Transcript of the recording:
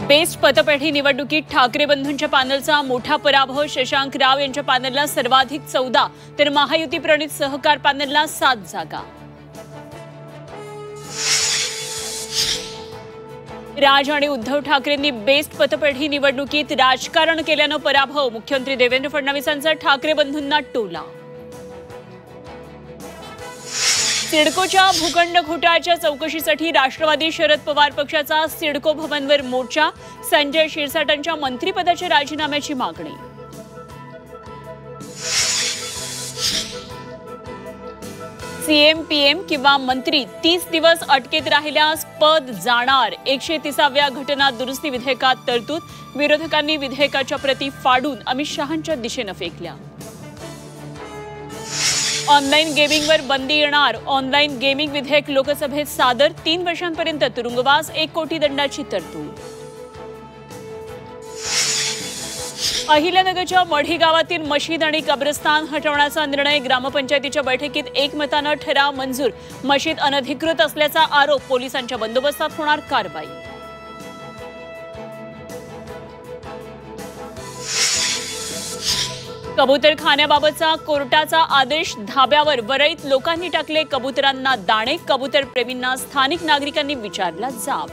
Best पतपेढी निवडणुकीत ठाकरे बंधूंच्या पॅनलचा मोठा पराभव। शशांक राव यांच्या पॅनलला सर्वाधिक 14 तर महायुती प्रणित सहकार पॅनलला 7 जागा। राज आणि उद्धव ठाकरेंनी बेस्ट पतपेढी निवडणुकीत राजकारण केल्यानं पराभव। मुख्यमंत्री देवेंद्र फडणवीसांचा ठाकरे बंधूंना टोला। सिडकोच्या भूखंड घोटाळ्याच्या चौकशीसाठी राष्ट्रवादी शरद पवार पक्षाचा सिडको भवनवर मोर्चा। संजय शिरसाटांच्या मंत्रिपदाच्या राजीनाम्याची मागणी। सीएम पीएम किंवा मंत्री 30 दिवस अटकेत राहिल्यास पद जाणार। 130व्या घटना दुरुस्ती विधेयकात तरतूद। विरोधकांनी विधेयकाच्या प्रती फाडून अमित शहांच्या दिशेने फेकल्या। ऑनलाईन गेमिंगवर बंदी येणार। ऑनलाईन गेमिंग विधेयक लोकसभेत सादर। 3 वर्षांपर्यंत तुरुंगवास, 1 कोटी दंडाची तरतूद। अहिल्यानगरच्या मढी गावातील मशीद आणि कब्रस्तान हटवण्याचा निर्णय। ग्रामपंचायतीच्या बैठकीत एकमतानं ठराव मंजूर। मशीद अनधिकृत असल्याचा आरोप। पोलिसांच्या बंदोबस्तात होणार कारवाई। कबूतरखान्याबाबतचा कोर्टाचा आदेश धाब्यावर। वरळीत लोकांनी टाकले कबुतरांना दाणे। कबूतर प्रेमींना स्थानिक नागरिकांनी विचारला जाब।